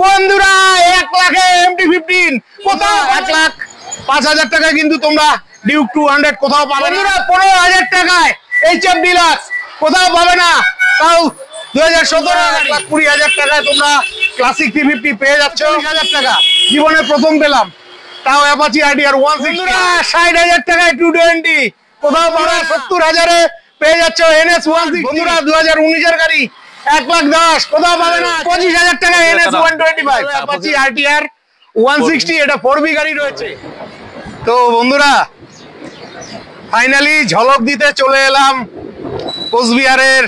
বন্ধুরা 1 লাখে MT-15 কোথাও 1,05,000 টাকায় কিন্তু তোমরা ডিউক 200 কোথাও পাবে না। 15,000 টাকায় HF ডিলাক্স কোথাও পাবে না। তাও 2017 1,20,000 টাকায় তোমরা ক্লাসিক 350 পেয়ে যাচ্ছ। 20,000 টাকা জীবনে প্রথম পেলাম, তাও অ্যাপাচি RTR 160। 60,000 টাকায় 220 কোথাও পাবে না। 70,000 এ পেয়ে যাচ্ছ NS 160। বন্ধুরা 2019 এর গাড়ি 1,10,000 কোথাও পাবে না। 25,000 টাকায় NS 125 অ্যাপাচি RTR 160, এটা 4B গাড়ি রয়েছে। তো বন্ধুরা ফাইনালি ঝলক দিতে চলে এলাম কোচবিহারের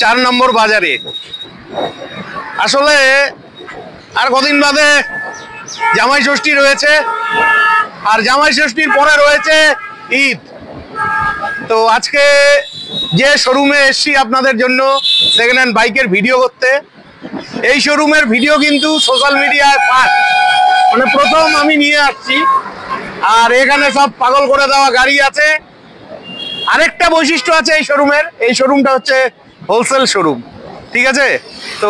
4 নম্বর বাজারে। আসলে আর কদিন বাদে জামাই ষষ্ঠী রয়েছে, আর জামাই ষষ্ঠীর পরে রয়েছে ঈদ। তো আজকে যে শোরুমে এসছি আপনাদের জন্য সেকেন্ড হ্যান্ড বাইকের ভিডিও করতে, এই শোরুমের ভিডিও কিন্তু সোশ্যাল মিডিয়ায় ফার্স্ট, মানে প্রথম আমি নিয়ে আসছি। আর এখানে সব পাগল করে দেওয়া গাড়ি আছে। আরেকটা বৈশিষ্ট্য আছে এই শোরুমের, এই শোরুমটা হচ্ছে হোলসেল শোরুম, ঠিক আছে? তো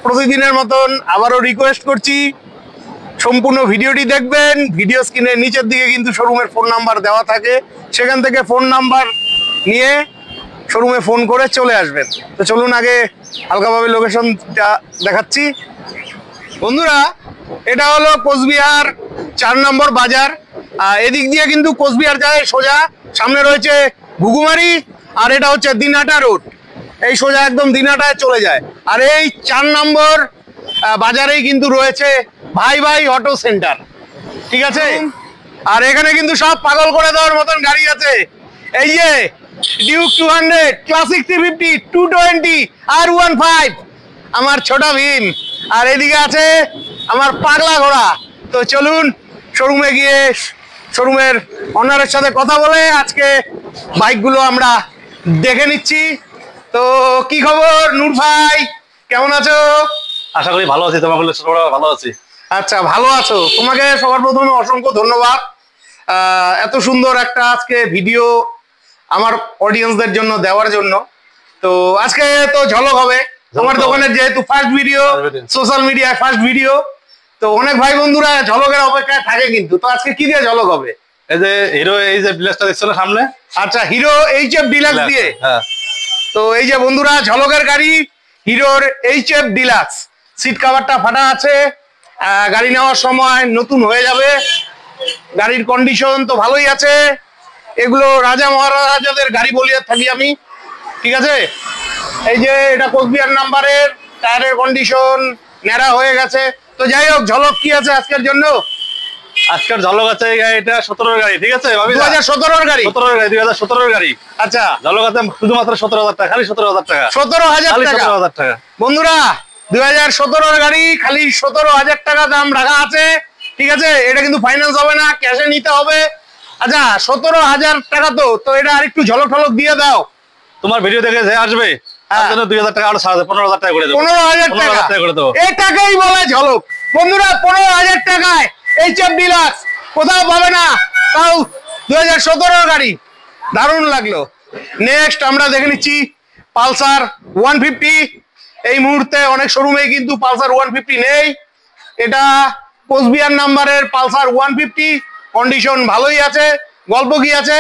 প্রতিদিনের মতন আবারও রিকোয়েস্ট করছি সম্পূর্ণ ভিডিওটি দেখবেন। ভিডিও স্ক্রিনের নিচের দিকে কিন্তু শোরুমের ফোন নাম্বার দেওয়া থাকে, সেখান থেকে ফোন নাম্বার নিয়ে শোরুমে ফোন করে চলে আসবেন। তো চলুন আগে হালকাভাবে লোকেশনটা দেখাচ্ছি। বন্ধুরা এটা হলো কোচবিহার 4 নম্বর বাজার। এদিক দিয়ে কিন্তু কোচবিহার যায় সোজা, সামনে রয়েছে ঘুঘুমারি, আর এটা হচ্ছে দিনহাটা রোড, এই সোজা একদম দিনহাটায় চলে যায়। আর এই 4 নম্বর বাজারেই কিন্তু রয়েছে ভাই ভাই অটো সেন্টার, ঠিক আছে? আর এখানে কিন্তু সব পাগল করে দেওয়ার মতন গাড়ি আছে। এই যে ডিউক 200, ক্লাসিক 350, 220 আর 15 আমার ছোট ভীম, আর এদিকে আছে আমার পাগলা ঘোড়া। তো চলুন শোরুমে গিয়ে শোরুমের ওনারের সাথে কথা বলে আজকে বাইকগুলো আমরা দেখে নিচ্ছি। তো কি খবর নূর ভাই, কেমন আছো? আশা করি ভালো আছি, তোমাকে ভালো আছি। আচ্ছা, ভালো আছো? তোমাকে সবার প্রথমে অসংখ্য ধন্যবাদ এত সুন্দর একটা আজকে ভিডিও আমার অডিয়েন্সদের জন্য দেওয়ার জন্য। তো আজকে তো ঝলক হবে তোমার দোকানের, যেহেতু ফার্স্ট ভিডিও, সোশ্যাল মিডিয়ায় ফার্স্ট ভিডিও, তো অনেক ভাই বন্ধুরা ঝলকের অপেক্ষায় থাকে কিন্তু। তো আজকে কি দিয়ে ঝলক হবে? এই যে হিরো, এই যে ডিলাক্সটা দেখছো না সামনে। আচ্ছা, হিরো HF ডিলাক্স দিয়ে। হ্যাঁ, তো এই যে বন্ধুরা ঝলকের গাড়ি হিরোর HF ডিলাক্স, সিট কভারটা ফাটা আছে, গাড়ি নেওয়ার সময় নতুন হয়ে যাবে। গাড়ির কন্ডিশন তো ভালোই আছে, এগুলো রাজা মহারাজাদের গাড়ি বলিয়ে থাকি আমি, ঠিক আছে? এই যে এটা কোচবিহার নাম্বারের, টায়ারের কন্ডিশন ন্যাড়া হয়ে গেছে। তো যাই হোক, ঝলক কি আছে আজকের জন্য? আজকের ঝলক আছে এই গাড়িটা 17 গাড়ি, ঠিক আছে? 2017 গাড়ি, 2017 গাড়ি। আচ্ছা, ঝলক আছে শুধুমাত্র 17,000 টাকা, খালি 17,000 টাকা। 17,000 টাকা বন্ধুরা, 2017 গাড়ি, খালি 17,000 টাকা দাম রাখা আছে, ঠিক আছে? এটা কিন্তু ফাইন্যান্স হবে না, ক্যাশে নিতে হবে। আচ্ছা, 17,000 টাকা। তো এটা আরেকটু ঝলক ঠলক দিয়ে দাও। তোমার ভিডিও দেখে যে আসবে তার জন্য 2,000 টাকা আরো 15,000 টাকা করে দেবো। 15,000 টাকা করে দেবো, এই টাকাই বলে ঝলক। বন্ধুরা 15,000 টাকায় HF ডিলাক্স কোথাও পাবে না, তাও 2017 গাড়ি, দারুণ লাগলো। নেক্সট আমরা দেখে নিচ্ছি পালসার 150। এই মুহূর্তে অনেক শোরুমে কিন্তু পালসার 150 নেই। এটা কোচবিহার নাম্বারের পালসার 150, কন্ডিশন ভালোই আছে। গল্প কি আছে?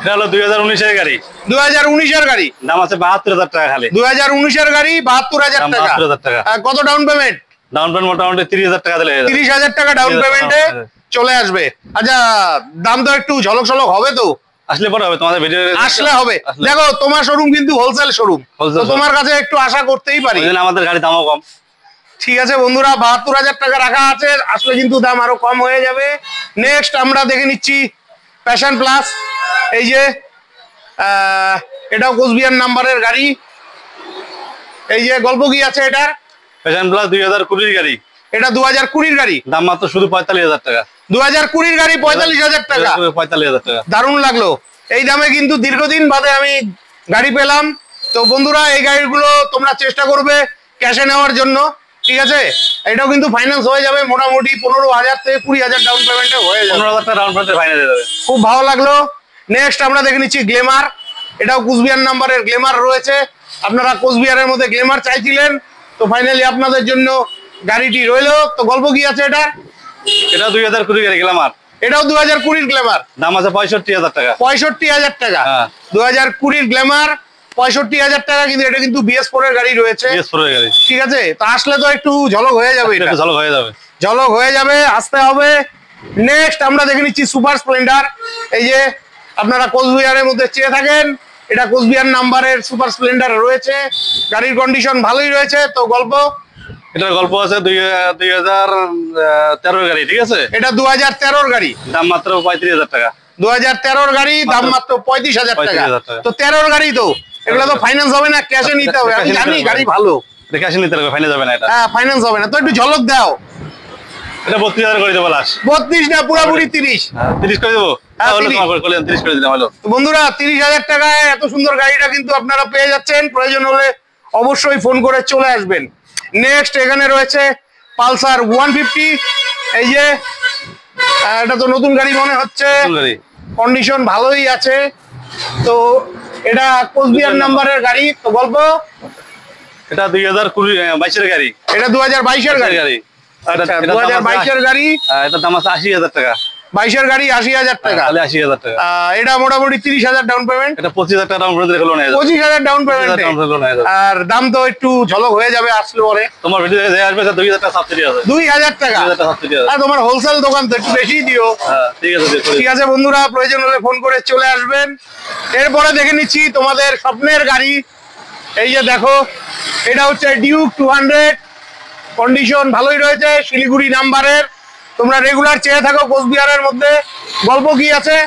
এটা হলো 2019 এর গাড়ি। 2019 এর গাড়ি, দাম আছে 72,000 টাকা খালি। 2019 এর গাড়ি, 72,000 টাকা। 72,000 টাকা। কত ডাউন পেমেন্ট? ডাউন পেমেন্ট মোটামুটি 30,000 টাকা দিলে 30,000 টাকা ডাউন পেমেন্টে চলে আসবে। আচ্ছা, দাম তো একটু ঝলক ঝলক হবে তো? আসলে পরে হবে, তোমাদের ভিডিও আসলে হবে। দেখো তোমার শোরুম কিন্তু হোলসেল শোরুম, তো তোমার কাছে একটু আশা করতেই পারি, আমাদের গাড়ি দামও কম। ঠিক আছে বন্ধুরা, 72,000 টাকা রাখা আছে, আসলে কিন্তু দাম আরো কম হয়ে যাবে। নেক্সট আমরা দেখে নিচ্ছি প্যাশন প্লাস। এই যে এটাও কোচবিহার নাম্বারের গাড়ি। এই যে গল্প কি আছে এটার? প্যাশন প্লাস 2020 গাড়ি। এটা 2020 গাড়ি, দাম মাত্র শুধু 45,000 টাকা। 2020 গাড়ি 45,000 টাকা, 45,000 টাকা, দারুণ লাগলো। এই দামে কিন্তু দীর্ঘদিন বাদে আমি গাড়ি পেলাম। তো বন্ধুরা এই গাড়িগুলো তোমরা চেষ্টা করবে ক্যাশে নেওয়ার জন্য, ঠিক আছে? এটাও কিন্তু ফাইন্যান্স হয়ে যাবে মোটামুটি 15,000 থেকে 20,000 ডাউন পেমেন্টে হয়ে যাবে। 15,000 টাকা ডাউন পেমেন্টে ফাইনাল হয়ে যাবে। খুব ভালো লাগলো। নেক্সট আমরা দেখে নিচ্ছি গ্ল্যামার। এটাও কুচবিহার নাম্বারের গ্ল্যামার রয়েছে, আপনারা কোচবিহারের মধ্যে গ্ল্যামার চাইছিলেন, তো ফাইনালি আপনাদের জন্য গাড়িটি রইলো। তো গল্প কি আছে এটা? এটা 2020 গাড়ি গ্ল্যামার। এটাও 2020 গ্ল্যামার। দাম আছে 65,000 টাকা। 65,000 টাকা। হ্যাঁ। 2020 গ্ল্যামার 65,000 টাকা, কিন্তু এটা কিন্তু BS4 এর গাড়ি রয়েছে। BS4 এর গাড়ি। ঠিক আছে, তো আসলে তো একটু ঝলক হয়ে যাবে, এটা একটু ঝলক হয়ে যাবে। ঝলক হয়ে যাবে, আসতে হবে। নেক্সট আমরা দেখে নিচ্ছি সুপার স্প্লেন্ডার। এই যে আপনারা কোচবিহারের মধ্যে চেয়ে থাকেন, এটা কোচবিহার নাম্বারের সুপার স্প্লেন্ডার রয়েছে, গাড়ির কন্ডিশন ভালোই রয়েছে। তো গল্প, এটার গল্প আছে 2013 গাড়ি, ঠিক আছে। এটা 2013 গাড়ি, দাম মাত্র 35,000 টাকা। 2013 গাড়ি, দাম মাত্র 35,000 টাকা। 35,000 টাকা। তো 13 গাড়ি, তো এগুলো তো ফাইন্যান্স হবে না, ক্যাশে নিতে হবে। আমি জানি গাড়ি ভালো, এটা ক্যাশে নিতে হবে, ফাইনাল যাবে না এটা। হ্যাঁ ফাইন্যান্স হবে না, তো একটু ঝলক দাও। এটা 32,000 করে দেবো লাস্ট। 32 না, পুরোপুরি 30। 30 করে দেবো। হ্যাঁ, তাহলে 30 তোমার করলেন 30 করে দিলাম, হলো। তো বন্ধুরা 30,000 টাকায় এত সুন্দর গাড়িটা কিন্তু আপনারা পেয়ে যাচ্ছেন। প্রয়োজন হলে অবশ্যই ফোন করে চলে আসবেন। নেক্সট এখানে রয়েছে পালসার 150। এই যে এটা তো নতুন গাড়ি মনে হচ্ছে, নতুন গাড়ি। কন্ডিশন ভালোই আছে। তো এটা কোচবিহার নাম্বারের গাড়ি। তো গল্প, এটা 2022 এর গাড়ি। এটা 2022 এর গাড়ি। গাড়ি। আচ্ছা, 2022 এর গাড়ি, এটার দাম আছে 80,000 টাকা। 22 এর গাড়ি 80,000 টাকা। তাহলে 80,000 টাকা। এটা মোটামুটি 30,000 ডাউন পেমেন্ট। এটা 25,000 টাকা ডাউন করে দিলে লোন হয়ে যাবে। 25,000 ডাউন 25,000 ডাউন পেমেন্ট। করে লোন হয়ে যাবে। আর দাম তো একটু ঝলক হয়ে যাবে আসলে পরে। তোমার ভিডিও দেখে যে আসবে 2,000 টাকা সাবসিডি আছে। 2,000 টাকা। 2,000 টাকা সাবসিডি আছে। আর তোমার হোলসেল দোকান তো একটু বেশি দিও। হ্যাঁ, ঠিক আছে, দিয়ে করে ঠিক আছে বন্ধুরা, প্রয়োজন হলে ফোন করে চলে আসবেন। এরপরে দেখে নিচ্ছি তোমাদের স্বপ্নের গাড়ি। এই যে দেখো, এটা হচ্ছে ডিউক 200, কন্ডিশন ভালোই রয়েছে, শিলিগুড়ি নাম্বারের। তোমরা রেগুলার চেয়ে থাকো কোচবিহারের মধ্যে। গল্প কি আছে?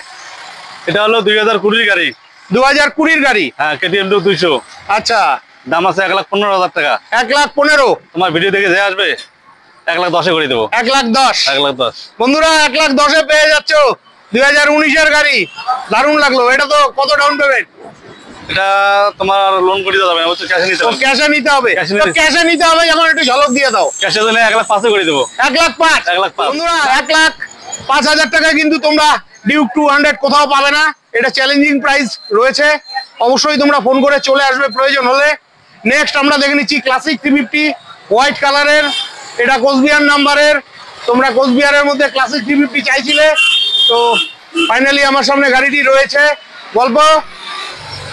এটা হলো 2020 গাড়ি। 2020 গাড়ি। হ্যাঁ, KTM 200। আচ্ছা, দাম আছে 1,15,000 টাকা। 1,15,000। তোমার ভিডিও দেখে যে আসবে 1,10,000 করে দেবো। 1,10,000। 1,10,000। বন্ধুরা 1,10,000 পেয়ে যাচ্ছ 2019 এর গাড়ি। দারুণ লাগলো। এটা তো কত ডাউন পেমেন্ট? এটা তোমার লোন করে দেওয়া যাবে না, বুঝছো, ক্যাশে নিতে হবে। ক্যাশে নিতে হবে। Cash নিতে- ক্যাশে নিতে হবে, যেমন একটু ঝলক দিয়ে দাও। ক্যাশে দিলে 1,05,000 করে দেবো। 1,05,000। 1,05,000। বন্ধুরা 1,05,000 টাকায় কিন্তু তোমরা ডিউক 200 কোথাও পাবে না। এটা চ্যালেঞ্জিং প্রাইস রয়েছে। অবশ্যই তোমরা ফোন করে চলে আসবে প্রয়োজন হলে। নেক্সট আমরা দেখে নিচ্ছি ক্লাসিক 350 হোয়াইট কালারের। এটা কোচবিহার নাম্বারের। তোমরা কোচবিহারের মধ্যে ক্লাসিক 350 চাইছিলে, তো ফাইনালি আমার সামনে গাড়িটি রয়েছে। গল্প,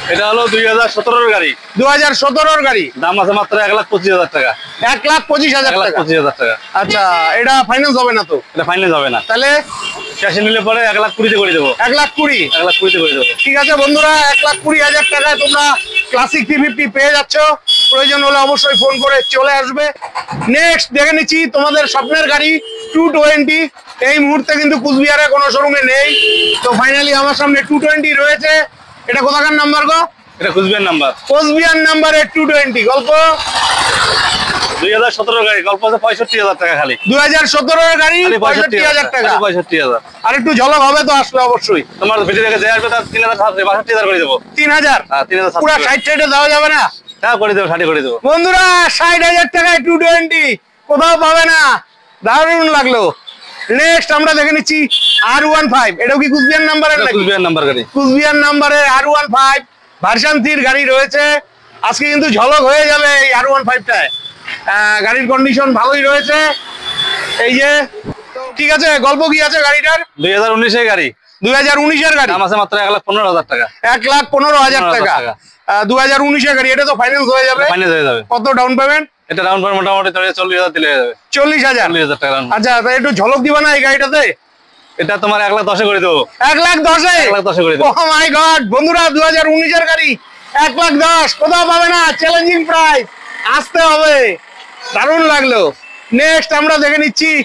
এটা হলো 2017 গাড়ি। 2017 গাড়ি। দাম আছে মাত্র 1,25,000 টাকা। 1,25,000 টাকা। 1,25,000 টাকা। আচ্ছা, এটা ফাইন্যান্স হবে না তো? এটা ফাইনাল হবে না। তাহলে ক্যাশে নিলে পরে 1,20,000 করে দেবো। 1,20,000। 1,20,000 করে দেবো। ঠিক আছে বন্ধুরা, 1,20,000 টাকায় তোমরা ক্লাসিক 350 পেয়ে যাচ্ছ। প্রয়োজন হলে অবশ্যই ফোন করে চলে আসবে। নেক্সট দেখে নিচ্ছি তোমাদের স্বপ্নের গাড়ি 220। এই মুহূর্তে কিন্তু কুচবিহারে কোনো শোরুমে নেই। তো ফাইনালি আমার সামনে 220 রয়েছে। এটা কোথাকার নাম্বার গো? এটা কুচবিহার নাম্বার। কোচবিহার নাম্বারের 220। গল্প, 2017 গাড়ি। গল্প আছে 65,000 টাকা খালি। 2017 এর গাড়ি, 65,000 টাকা। 65,000। আর একটু ঝলক হবে তো আসলে অবশ্যই। তোমার ভিডিও দেখে যে আসবে তার 3,62,000 করে দেবো। 3,000। হ্যাঁ, 3,000 পুরো 60 দেওয়া যাবে না? হ্যাঁ, করে দেবো, 60 করে দেবো। বন্ধুরা 60,000 টাকায় 220 কোথাও পাবে না। দারুণ লাগলো। নেক্সট আমরা দেখে নিচ্ছি R15। এটাও কি কুচবিহার নাম্বারের নাকি? কুচবিহার নাম্বার গাড়ি। কুচবিহার নাম্বারের R15 ভার্সন 3 গাড়ি রয়েছে। আজকে কিন্তু ঝলক হয়ে যাবে এই R15টায়। গাড়ির কন্ডিশন ভালোই রয়েছে। এই যে, ঠিক আছে, গল্প কি আছে গাড়িটার? 2019 এর গাড়ি। 2019 এর গাড়ি। দাম আছে মাত্র 1,15,000 টাকা। 1,15,000 টাকা। 2019 এর গাড়ি। এটা তো ফাইন্যান্স হয়ে যাবে। ফাইনাল হয়ে যাবে। কত ডাউন পেমেন্ট? এটা ডাউন পেমেন্ট মোটামুটি 40,000 দিলে হয়ে যাবে। 40,000। 40,000 টাকা down। আচ্ছা, তাই একটু ঝলক দিবা না এই গাড়িটাতে? এটা তোমার 1,10,000 করে দেবো। 1,10,000। 1,10,000 করে দেবো। ও মাই গড বন্ধুরা, 2019 এর গাড়ি 1,10,000 কোথাও পাবে না। চ্যালেঞ্জিং প্রাইস, আসতে হবে। দারুণ লাগলো। নেক্সট আমরা দেখে নিচ্ছি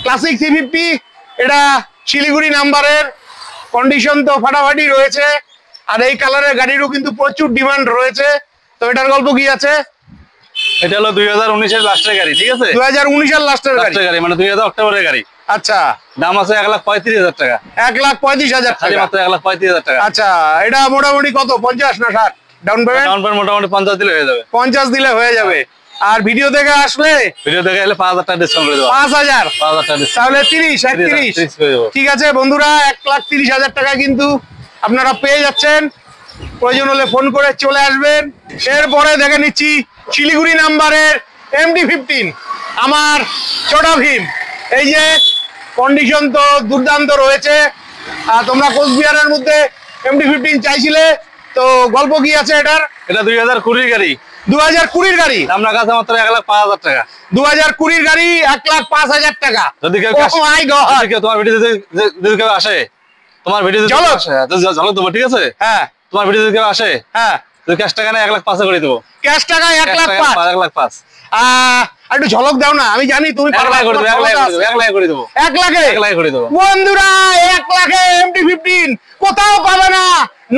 ক্লাসিক 350। এটা শিলিগুড়ি নাম্বারের। কন্ডিশন তো ফাটাফাটি রয়েছে। আর এই কালারের গাড়িরও কিন্তু প্রচুর ডিমান্ড রয়েছে। তো এটার গল্প কি আছে? এটা হলো 2019 এর লাস্টের গাড়ি, ঠিক আছে। 2019 এর লাস্টের গাড়ি। লাস্টের গাড়ি মানে 2000 অক্টোবরের গাড়ি। আচ্ছা, দাম আছে 1,35,000 টাকা। 1,35,000 খালি টাকা। মাত্র 1,35,000 টাকা। আচ্ছা, এটা মোটামুটি কত, 50 না 60 ডাউন পেমেন্ট? ডাউন পেমেন্ট মোটামুটি 50 দিলে হয়ে যাবে। 50 দিলে হয়ে যাবে। আর ভিডিও দেখে আসলে ভিডিও দেখে এলে 5,000 টাকা ডিসকাউন্ট করে দেবো। 5,000। 5,000 টাকা ডিসকাউন্ট। তাহলে 30 30 করে দেবো। ঠিক আছে বন্ধুরা, 1,30,000 টাকা কিন্তু আপনারা পেয়ে যাচ্ছেন। প্রয়োজন হলে ফোন করে চলে আসবেন। এরপরে দেখে নিচ্ছি শিলিগুড়ি নাম্বারের MD-15 আমার ছোটা ভীম। এই যে কন্ডিশন তো দুর্দান্ত রয়েছে। তোমরা কোচবিহারের মধ্যে MD-15 চাইছিলে, তো গল্প কি আছে এটার? এটা 2020 গাড়ি, 2020 গাড়ি, আপনার কাছে মাত্র 1,05,000 টাকা। 2020 গাড়ি 1,05,000 টাকা। যদি কেউ Oh my God! যদি কেউ তোমার ভিডিও যদি কেউ আসে, তোমার ভিডিও যদি ঝলক। আসে, ঝলক দেবো, ঠিক আছে? হ্যাঁ তোমার ভিডিও যদি কেউ আসে, হ্যাঁ, যদি ক্যাশ টাকা নেয় 1,05,000 করে দেবো। ক্যাশ টাকা 1,05,000। 1,05,000 একটু ঝলক দাও না, আমি জানি তুমি 1 লাখ করে দেবো, 1 লাখ করে দেবো, 1 লাখে 1 লাখ করে দেবো। বন্ধুরা 1 লাখে MD-15 কোথাও পাবে না,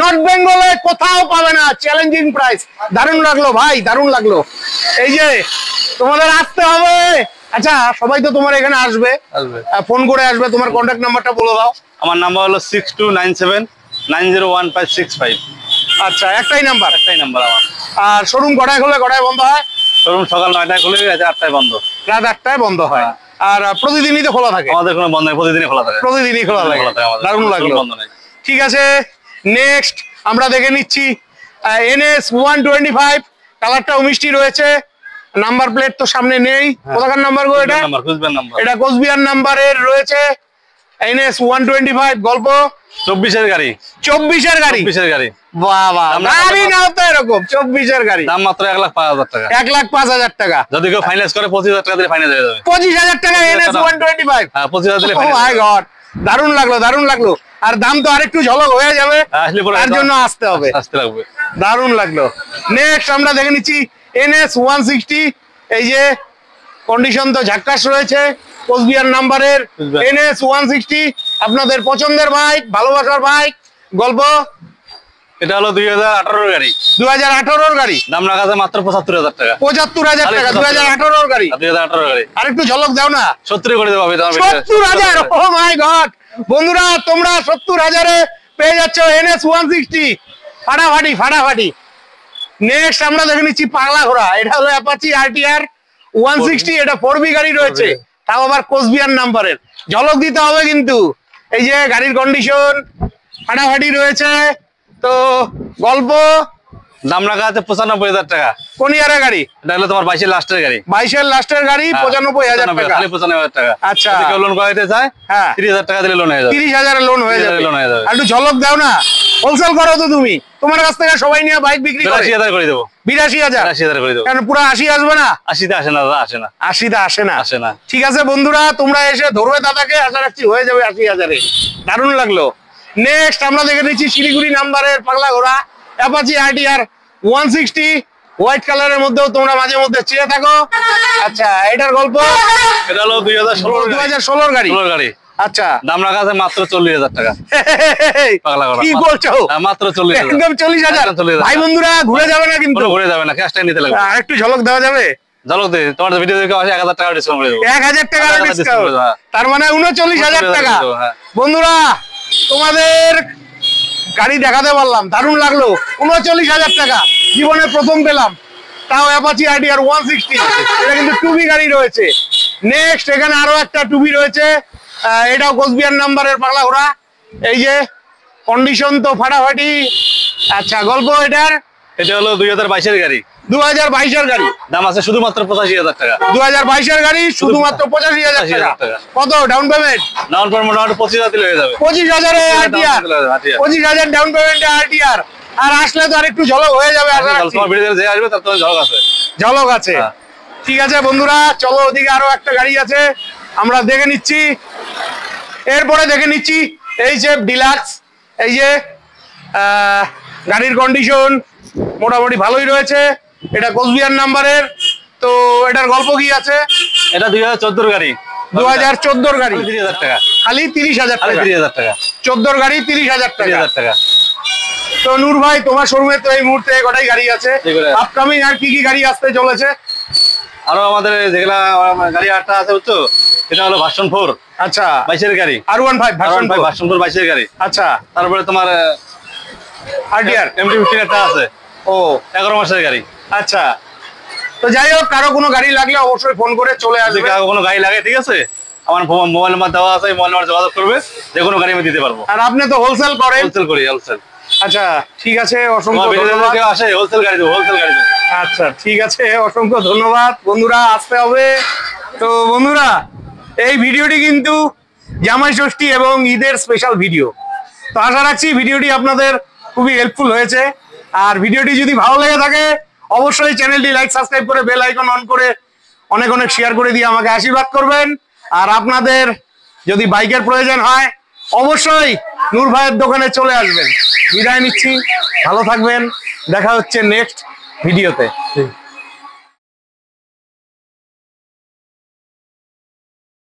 নর্থ বেঙ্গলে কোথাও পাবে না। চ্যালেঞ্জিং প্রাইস, দারুণ লাগলো ভাই, দারুণ লাগলো। এই যে তোমাদের আসতে হবে। আচ্ছা, সবাই তো তোমার এখানে আসবে, আসবে। ফোন করে আসবে। তোমার কন্ট্যাক্ট নাম্বারটা বলে দাও। আমার নাম্বার হলো 6297901565। আচ্ছা, একটাই নাম্বার? একটাই নাম্বার আমার। আর শোরুম কটায় খোলে, কটায় বন্ধ হয়? শোরুম সকাল 9টায় খুলে, রাত 8টায় বন্ধ। রাত 8টায় বন্ধ হয়। আর প্রতিদিনই তো খোলা থাকে? আমাদের কোনো বন্ধ নেই, প্রতিদিনই খোলা থাকে। প্রতিদিনই খোলা থাকে। আমাদের দারুণ লাগলো। বন্ধ নেই। ঠিক আছে, নেক্সট আমরা দেখে নিচ্ছি NS 125। কালারটাও মিষ্টি রয়েছে। নাম্বার প্লেট তো সামনে নেই। কোথাকার নাম্বার গো এটা? নাম্বার খুঁজবেন, নাম্বার এটা কোচবিহার নাম্বারের রয়েছে। NS 125 গল্প 24-এর গাড়ি, 24-এর গাড়ি। 24-এর গাড়ি, বাবা, গাড়ি নাও তো এরকম 24-এর গাড়ি। দাম মাত্র 1,05,000 টাকা। 1,05,000 টাকা। যদি কেউ ফাইন্যান্স করে 25,000 টাকা দিলে ফাইন্যান্স হয়ে যাবে। 25,000 টাকা NS 125। হ্যাঁ, 25,000 দিলে Oh ফাইন্যান্স। my God! দারুণ লাগলো, দারুণ লাগলো। আর দাম তো আরেকটু ঝলক হয়ে যাবে, আসলে পরে তার জন্য আসতে হবে। আসতে লাগবে। দারুণ লাগলো। নেক্সট আমরা দেখে নিচ্ছি NS 160। এই যে কন্ডিশন তো ঝাক্কাস রয়েছে, কোচবিহার নাম্বারের NS 160। আপনাদের পছন্দের বাইক, ভালোবাসার বাইক। গল্প এটা হলো 2018-এর গাড়ি, 2018-এর গাড়ি। দাম রাখা আছে মাত্র 75,000 টাকা। 75,000 টাকা 2018-এর গাড়ি। 2018-এর গাড়ি আরেকটু ঝলক দাও না। 70 করে দেবো। 70,000। ও মাই গড! বন্ধুরা তোমরা 70,000-এ পেয়ে যাচ্ছ NS 160। ফাটাফাটি ফাটাফাটি। নেক্সট আমরা দেখে নিচ্ছি পাগলা ঘোড়া। এটা হলো অ্যাপাচি RTR 160। এটা 4B গাড়ি রয়েছে, তাও আবার কোচবিহার নাম্বারের। ঝলক দিতে হবে কিন্তু। এই যে গাড়ির কন্ডিশন ফাটাফাটি রয়েছে। তো গল্প দাম রাখা আছে 95,000 টাকা। কোন ইয়ারের গাড়ি? এটা হলো তোমার 22-এর লাস্টের গাড়ি। 22-এর লাস্টের গাড়ি, 95,000 টাকা। খালি 95,000 টাকা। আচ্ছা। যদি কেউ লোন করাইতে চায়, হ্যাঁ, 30,000 টাকা দিলে লোন হয়ে যাবে। 30,000-এর লোন হয়ে যাবে। লোন হয়ে যাবে। আর একটু ঝলক দাও না। হোলসেল করো তো তুমি, তোমার কাছ থেকে সবাই নিয়ে বাইক বিক্রি করে। 82,000 করে দেবো। 82,000? 82,000 করে দেবো। কারণ পুরো 80 আসবে না? 80-তে আসে না দাদা, আসে না। 80-তে আসে না? আসে না। ঠিক আছে বন্ধুরা, তোমরা এসে ধরবে দাদাকে, আশা রাখছি হয়ে যাবে 80,000-এ। দারুণ লাগলো। নেক্সট আমরা দেখে নিচ্ছি শিলিগুড়ি নাম্বারের পাগলা ঘোড়া অ্যাপাচি RTR 160। হোয়াইট কালারের মধ্যেও তোমরা মাঝে মধ্যে চেয়ে থাকো। আচ্ছা, এটার গল্প? এটা হলো 2016-এর গাড়ি। 2016 গাড়ি। আচ্ছা, দাম রাখা আছে মাত্র 40,000 টাকা। পাগলা ঘোড়া। কি করছো? মাত্র 40,000। একদম 40,000? একদম 40,000। ভাই বন্ধুরা ঘুরে যাবে না কিন্তু। কোনো ঘুরে যাবে না, ক্যাশ টাকা নিতে লাগবে। আরেকটু ঝলক দেওয়া যাবে? ঝলক দে, তোমার ভিডিও দেখে আসে 1,000 টাকা ডিসকাউন্ট করে দেবো। 1,000 টাকার 1,000 ডিসকাউন্ট, discount করে দেবো, হ্যাঁ। তার মানে 39,000 টাকা। হ্যাঁ। বন্ধুরা তোমাদের গাড়ি দেখাতে পারলাম, দারুণ লাগলো। 39,000 টাকা জীবনে প্রথম পেলাম, তাও অ্যাপাচি RTR 160। এটা কিন্তু 2B গাড়ি রয়েছে। নেক্সট এখানে আরো একটা 2B রয়েছে। এটাও কোচবিহার নাম্বারের পাগলা ঘোড়া। এই যে কন্ডিশন তো ফাটাফাটি। আচ্ছা, গল্প এটার? এটা হলো 2022-এর গাড়ি। 2022-এর গাড়ি। দাম আছে শুধুমাত্র 85,000 টাকা। 2022-এর গাড়ি, শুধুমাত্র 85,000 টাকা। কত ডাউন পেমেন্ট? ডাউন পেমেন্ট মোটামুটি 25,000 দিলে হয়ে যাবে। 25,000-এ RTR। 25,000 ডাউন পেমেন্টে RTR। আর আসলে তো আরেকটু ঝলক হয়ে যাবে আশা রাখছি। তোমার ভিডিও যে আসবে তার তো ঝলক আছে। ঝলক আছে। হ্যাঁ। ঠিক আছে বন্ধুরা, চলো ওদিকে আরো একটা গাড়ি আছে, আমরা দেখে নিচ্ছি। এরপরে দেখে নিচ্ছি HF ডিলাক্স। এই যে গাড়ির কন্ডিশন মোটামুটি ভালোই রয়েছে। এটা কোচবিহার নাম্বারের। তো এটার গল্প কি আছে? এটা 2014-এর গাড়ি। 2014-এর গাড়ি। 30,000 টাকা। খালি 30,000 টাকা। 30,000 টাকা। 14-এর গাড়ি 30,000 টাকা। 30,000 টাকা। তো নূর ভাই, তোমার শোরুমে তো এই মুহূর্তে কটাই গাড়ি আছে? আপকামিং আর কি কি গাড়ি আসতে চলেছে? আরো আমাদের যেগুলা গাড়ি 8টা আছে বুঝছো, এটা হলো ভার্সন 4। আচ্ছা, 22-এর গাড়ি। R15 version 4। 22-এর গাড়ি। আচ্ছা, তারপরে তোমার RTR MD-15 একটা আছে। ও 11 মাসের গাড়ি। আচ্ছা, তো যাই হোক, কারো কোনো গাড়ি লাগলে অবশ্যই ফোন করে চলে আসবে। যদি কারো কোনো গাড়ি লাগে, ঠিক আছে, আমার মোবাইল নাম্বার দেওয়া আছে, মোবাইল নাম্বার যোগাযোগ করবে, যে কোনো গাড়ি আমি দিতে পারবো। আর আপনি তো হোলসেল করেন? হোলসেল করি, হোলসেল। আচ্ছা ঠিক আছে, তোমার অসংখ্য ভিডিও ধন্যবাদ। কেউ আসে হোলসেল গাড়ি দেবো, হোলসেল গাড়ি দেবো। আচ্ছা ঠিক আছে, অসংখ্য ধন্যবাদ বন্ধুরা, আসতে হবে। তো বন্ধুরা, এই ভিডিওটি কিন্তু জামাই ষষ্ঠী এবং ঈদের স্পেশাল ভিডিও। তো আশা রাখছি ভিডিওটি আপনাদের খুবই হেল্পফুল হয়েছে। আর ভিডিওটি যদি ভালো লেগে থাকে অবশ্যই চ্যানেলটি লাইক সাবস্ক্রাইব করে বেল আইকন অন করে অনেক অনেক শেয়ার করে দিয়ে আমাকে আশীর্বাদ করবেন। আর আপনাদের যদি বাইকের প্রয়োজন হয় অবশ্যই নূর ভাইয়ের দোকানে চলে আসবেন। বিদায় নিচ্ছি, ভালো থাকবেন, দেখা হচ্ছে নেক্সট ভিডিওতে।